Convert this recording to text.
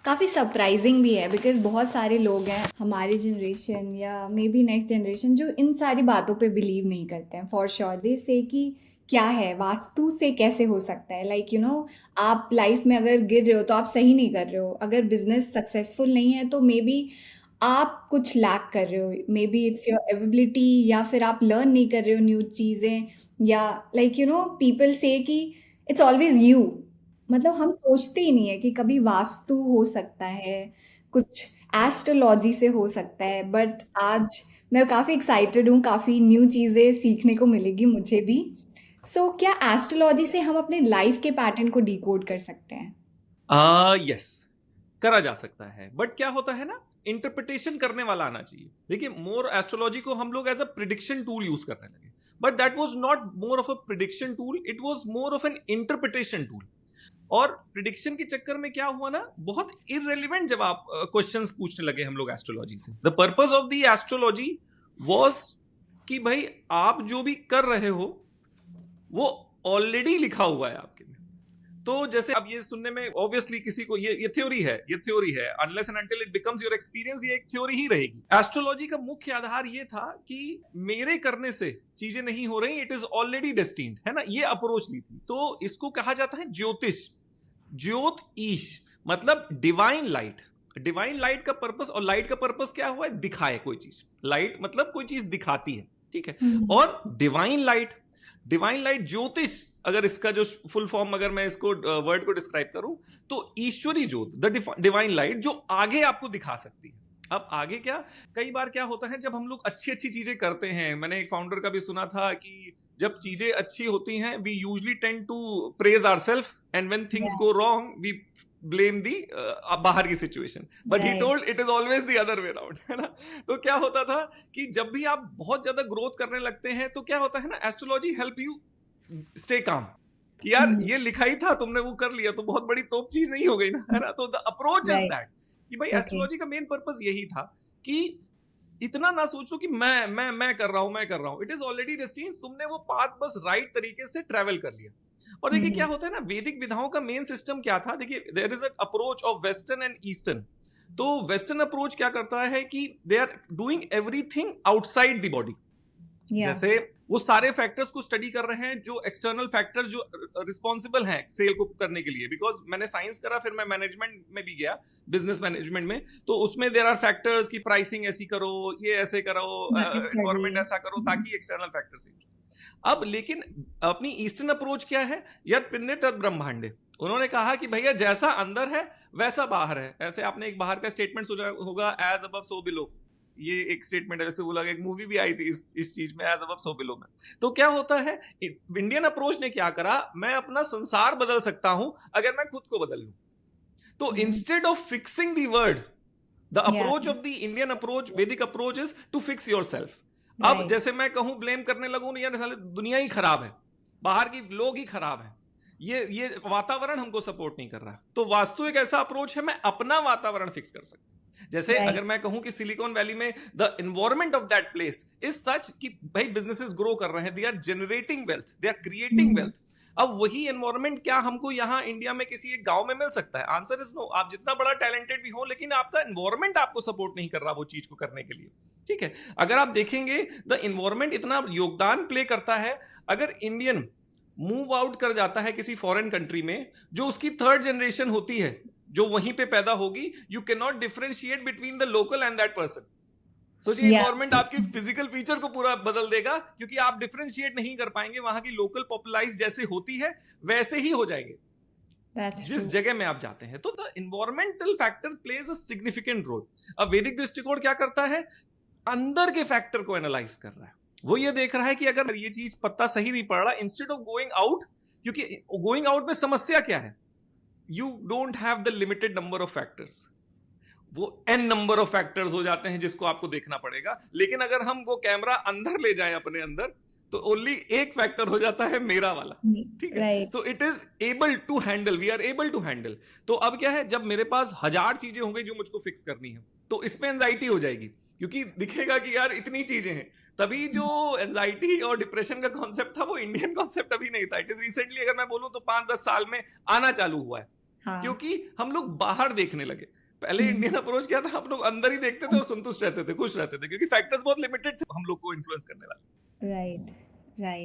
काफ़ी सरप्राइजिंग भी है बिकॉज बहुत सारे लोग हैं हमारी जनरेशन या मे बी नेक्स्ट जनरेशन जो इन सारी बातों पे बिलीव नहीं करते हैं। फॉर श्योर दे से कि क्या है वास्तु से कैसे हो सकता है, लाइक आप लाइफ में अगर गिर रहे हो तो आप सही नहीं कर रहे हो, अगर बिजनेस सक्सेसफुल नहीं है तो मे बी आप कुछ लैक कर रहे हो, may be it's your ability या फिर आप लर्न नहीं कर रहे हो न्यू चीज़ें, या लाइक पीपल से कि इट्स ऑलवेज यू। मतलब हम सोचते ही नहीं है कि कभी वास्तु हो सकता है, कुछ एस्ट्रोलॉजी से हो सकता है। बट आज मैं काफ़ी एक्साइटेड हूँ, काफ़ी न्यू चीज़ें सीखने को मिलेगी मुझे भी। क्या एस्ट्रोलॉजी से हम अपने लाइफ के पैटर्न को डिकोड कर सकते हैं? यस, करा जा सकता है, बट क्या होता है ना, इंटरप्रिटेशन करने वाला आना चाहिए। देखिए, मोर एस्ट्रोलॉजी को हम लोग as a prediction tool use करने लगे, but that was not more of a prediction tool, it was more of an interpretation tool. और प्रिडिक्शन के चक्कर में क्या हुआ ना, बहुत इररेलेवेंट जब आप क्वेश्चंस पूछने लगे हम लोग एस्ट्रोलॉजी से। The purpose of the astrology was कि भाई आप जो भी कर रहे हो वो ऑलरेडी लिखा हुआ है आपके में। तो जैसे अब ये सुनने में ऑब्वियसली किसी को ये थ्योरी है, ये थ्योरी है, unless and until it becomes your experience ये एक थ्योरी ही रहेगी। एस्ट्रोलॉजी का मुख्य आधार ये था कि मेरे करने से चीजें नहीं हो रही, इट इज ऑलरेडी डेस्टिन्ड, है ना, ये अप्रोच ली थी। तो इसको कहा जाता है ज्योतिष, ज्योत ईश, मतलब डिवाइन लाइट। डिवाइन लाइट का पर्पस, और लाइट का पर्पस क्या हुआ है, दिखाए कोई चीज। लाइट मतलब कोई चीज दिखाती है, ठीक है। और डिवाइन लाइट, डिवाइन लाइट ज्योतिष, अगर इसका जो फुल फॉर्म अगर मैं इसको वर्ड को डिस्क्राइब करूं तो ईश्वरी ज्योत, द डिवाइन लाइट, जो आगे आपको दिखा सकती है। अब आगे क्या, कई बार क्या होता है जब हम लोग अच्छी अच्छी चीजें करते हैं, मैंने एक फाउंडर का भी सुना था कि जब चीजें अच्छी होती हैं we usually tend to praise ourself, and when things go wrong we blame the बाहर की situation, but he told it is always the other way around, है ना। तो क्या होता था कि जब भी आप बहुत ज्यादा ग्रोथ करने लगते हैं तो क्या होता है ना, astrology help you stay calm, कि यार ये लिखा ही था, तुमने वो कर लिया तो बहुत बड़ी तोप चीज नहीं हो गई ना, है ना। तो the approach is right. That कि भाई ओके। एस्ट्रोलॉजी का मेन पर्पस यही था कि इतना ना सोचो कि मैं कर रहा हूं, मैं कर रहा हूं, इट इज ऑलरेडी डेस्टिन्ड, तुमने वो पाथ बस राइट तरीके से ट्रेवल कर लिया। और देखिए क्या होता है ना, वैदिक विधाओं का मेन सिस्टम क्या था, देखिए there is a approach of western and eastern. तो वेस्टर्न अप्रोच क्या करता है कि they are doing everything outside the body. या जैसे वो सारे फैक्टर्स को स्टडी कर रहे हैं, जो एक्सटर्नल फैक्टर्स जो रिस्पॉन्सिबल हैं सेल को करने के लिए। बिकॉज मैंने साइंस करा, फिर मैं मैनेजमेंट में भी गया, बिजनेस मैनेजमेंट में, तो उसमें देयर आर फैक्टर्स की प्राइसिंग ऐसी करो, ये ऐसे करो, मार्केट स्टडी। एनवायरमेंट ऐसा करो, ताकि एक्सटर्नल फैक्टर्स। अब लेकिन अपनी ईस्टर्न अप्रोच क्या है, यद पिन्ने तद ब्रह्मांडे। उन्होंने कहा कि भैया जैसा अंदर है वैसा बाहर है। ऐसे आपने एक बाहर का स्टेटमेंट सोचा होगा, एज अबव सो बिलो, ये एक स्टेटमेंट है, जैसे वो लगा, एक मूवी भी आई थी इस चीज में, एज अबव सो बिलो में। तो क्या होता है, इंडियन अप्रोच ने क्या करा, मैं अपना संसार बदल सकता हूं अगर मैं खुद को बदल लूं। तो instead of fixing the word, the या approach of the Indian approach, Vedic approach is to fix yourself. अब राइट। जैसे मैं कहूं, ब्लेम करने लगूं, यार साले दुनिया ही खराब है, बाहर की लोग ही खराब है, ये वातावरण हमको सपोर्ट नहीं कर रहा, तो वास्तु एक ऐसा अप्रोच है, मैं अपना वातावरण फिक्स कर सकता हूं। जैसे राइट। अगर मैं कहूं कि सिलिकॉन वैली में the environment of that place is such कि भाई बिजनेसेस ग्रो कर रहे हैं, they are generating wealth, they are creating wealth. अब वही एनवायरमेंट क्या हमको यहाँ इंडिया में किसी एक गांव में मिल सकता है? Answer is no. आप जितना बड़ा टैलेंटेड भी हो, लेकिन आपका एनवायरमेंट आपको सपोर्ट नहीं कर रहा वो चीज को करने के लिए, ठीक है। अगर आप देखेंगे द एनवायरमेंट इतना योगदान प्ले करता है, अगर इंडियन मूव आउट कर जाता है किसी फॉरेन कंट्री में, जो उसकी थर्ड जनरेशन होती है जो वहीं पे पैदा होगी, you can not differentiate between the local and that person. सोचिए, या इन्वायरमेंट आपकी फिजिकल फीचर को पूरा बदल देगा, क्योंकि आप डिफरेंशिएट नहीं कर पाएंगे, वहां की लोकल पॉपुलाइज जैसे होती है वैसे ही हो जाएंगे दैट्स जिस ट्रू। जगह में आप जाते हैं। तो the environmental factor plays a significant role. अब वैदिक दृष्टिकोण क्या करता है, अंदर के फैक्टर को एनालाइज कर रहा है। वो ये देख रहा है कि अगर ये चीज पत्ता सही नहीं पड़ रहा, इंस्टेड ऑफ गोइंग आउट, क्योंकि गोइंग आउट में समस्या क्या है, you don't have the limited number of factors, वो n नंबर ऑफ फैक्टर्स हो जाते हैं जिसको आपको देखना पड़ेगा। लेकिन अगर हम वो कैमरा अंदर ले जाएं अपने अंदर, तो ओनली एक फैक्टर हो जाता है, मेरा वाला, ठीक है। Right. So it is able to handle, we are able to handle. तो अब क्या है, जब मेरे पास 1000 चीजें हो गई जो मुझको फिक्स करनी है, तो इसमें एंजाइटी हो जाएगी, क्योंकि दिखेगा कि यार इतनी चीजें हैं। तभी जो एंजाइटी और डिप्रेशन का कॉन्सेप्ट था, वो इंडियन कॉन्सेप्ट अभी नहीं था, इट इज रिसेंटली, अगर मैं बोलूं तो 5-10 साल में आना चालू हुआ है। हाँ क्योंकि हम लोग बाहर देखने लगे। पहले हम्म, इंडियन अप्रोच क्या था, हम लोग अंदर ही देखते थे और संतुष्ट रहते थे, खुश रहते थे, क्योंकि फैक्टर्स बहुत लिमिटेड थे हम लोग को इन्फ्लुएंस करने वाले। Right right